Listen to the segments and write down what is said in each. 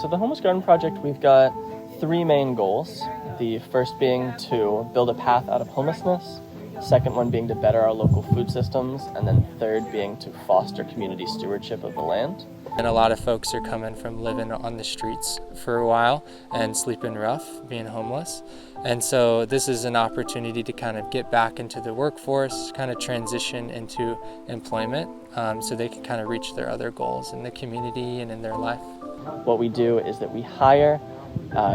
So the Homeless Garden Project, we've got 3 main goals. The first being to build a path out of homelessness, second one being to better our local food systems, and then third being to foster community stewardship of the land. And a lot of folks are coming from living on the streets for a while and sleeping rough, being homeless. And so this is an opportunity to kind of get back into the workforce, kind of transition into employment, so they can kind of reach their other goals in the community and in their life. What we do is that we hire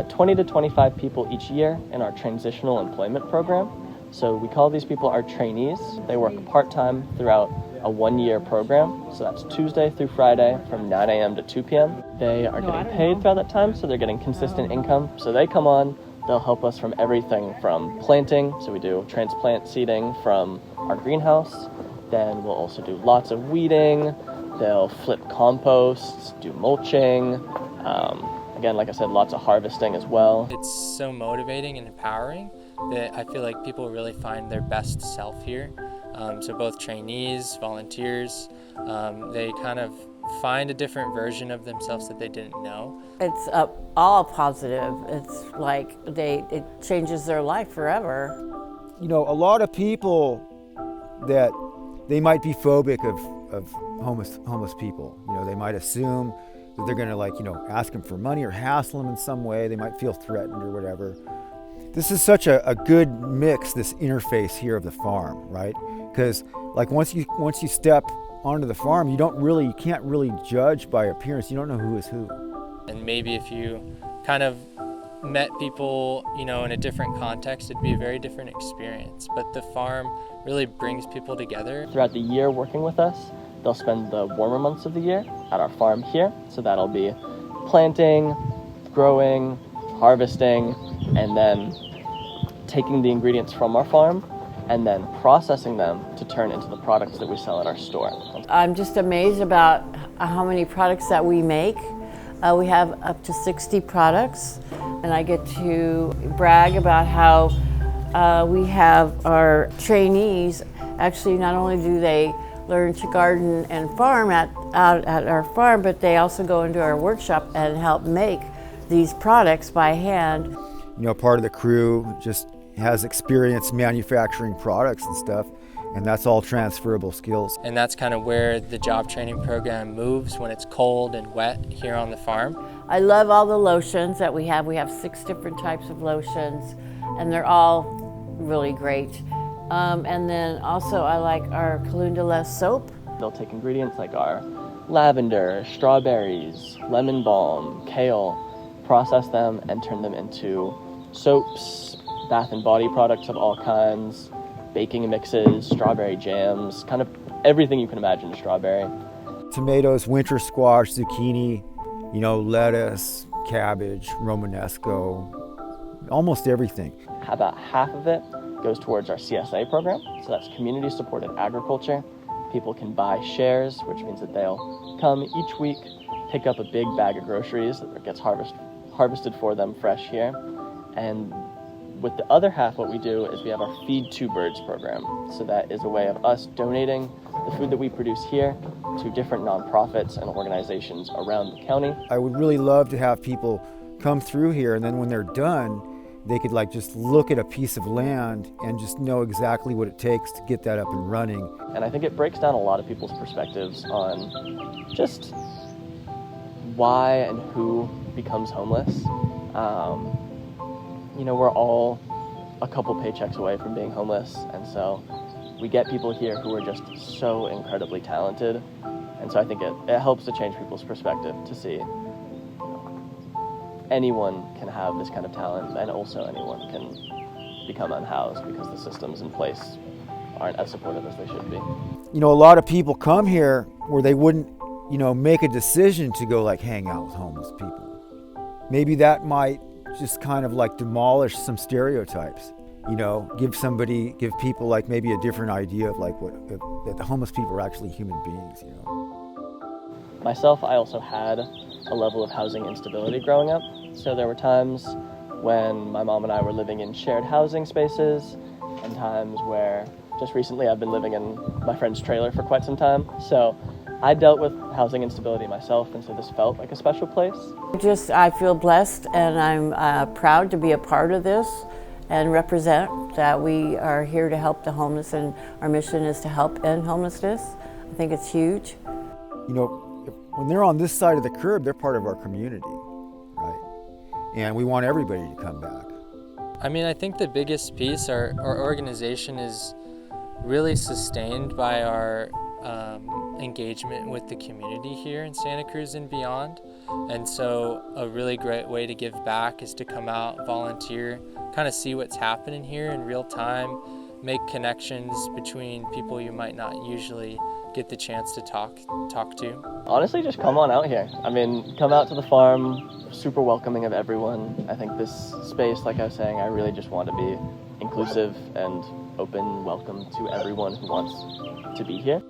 20 to 25 people each year in our transitional employment program. So we call these people our trainees. They work part-time throughout a 1-year program. So that's Tuesday through Friday from 9 a.m. to 2 p.m. They are getting paid throughout that time, so they're getting consistent income. So they come on, they'll help us from everything from planting. So we do transplant seeding from our greenhouse. Then we'll also do lots of weeding. They'll flip composts, do mulching. Again, like I said, lots of harvesting as well. It's so motivating and empowering that I feel like people really find their best self here. So both trainees, volunteers, they kind of find a different version of themselves that they didn't know. It's all positive. It's like it changes their life forever. You know, a lot of people that they might be phobic of homeless people. You know, they might assume that they're gonna ask them for money or hassle them in some way. They might feel threatened or whatever. This is such a good mix, this interface here of the farm, right? Because once you step onto the farm, you can't really judge by appearance. You don't know who is who. And maybe if you kind of met people, in a different context, it'd be a very different experience. But the farm really brings people together. Throughout the year working with us, they'll spend the warmer months of the year at our farm here. So that'll be planting, growing, harvesting, and then taking the ingredients from our farm and then processing them to turn into the products that we sell at our store. I'm just amazed about how many products that we make. We have up to 60 products, and I get to brag about how we have our trainees. Actually, not only do they learn to garden and farm out at our farm, but they also go into our workshop and help make these products by hand. Part of the crew just has experience manufacturing products and stuff, and that's all transferable skills. And that's kind of where the job training program moves when it's cold and wet here on the farm. I love all the lotions that we have. We have 6 different types of lotions, and they're all really great. And then also I like our calendula soap. They'll take ingredients like our lavender, strawberries, lemon balm, kale, process them and turn them into soaps, bath and body products of all kinds, baking mixes, strawberry jams, kind of everything you can imagine a strawberry. Tomatoes, winter squash, zucchini, lettuce, cabbage, Romanesco, almost everything. About half of it goes towards our CSA program, so that's community supported agriculture. People can buy shares, which means that they'll come each week, pick up a big bag of groceries that gets harvested for them fresh here. And with the other half, what we do is we have our Feed 2 Birds program. So that is a way of us donating the food that we produce here to different nonprofits and organizations around the county. I would really love to have people come through here, and then when they're done, they could just look at a piece of land and just know exactly what it takes to get that up and running. And I think it breaks down a lot of people's perspectives on just why and who becomes homeless. We're all a couple paychecks away from being homeless, and so we get people here who are just so incredibly talented, and so I think it helps to change people's perspective to see anyone can have this kind of talent, and also anyone can become unhoused because the systems in place aren't as supportive as they should be. A lot of people come here where they wouldn't, make a decision to go hang out with homeless people. Maybe that might just kind of demolish some stereotypes, give people maybe a different idea of that the homeless people are actually human beings, Myself, I also had a level of housing instability growing up. So there were times when my mom and I were living in shared housing spaces, and times where just recently I've been living in my friend's trailer for quite some time. So I dealt with housing instability myself, and so this felt like a special place. I feel blessed, and I'm proud to be a part of this and represent that we are here to help the homeless, and our mission is to help end homelessness. I think it's huge. You know, when they're on this side of the curb, they're part of our community, right? And we want everybody to come back. I mean, I think the biggest piece, our organization is really sustained by our engagement with the community here in Santa Cruz and beyond. And so a really great way to give back is to come out, volunteer, kind of see what's happening here in real time, make connections between people you might not usually get the chance to talk to. Honestly, just come on out here. I mean, come out to the farm, super welcoming of everyone. I think this space, like I was saying, I really just want to be inclusive and open, welcome to everyone who wants to be here.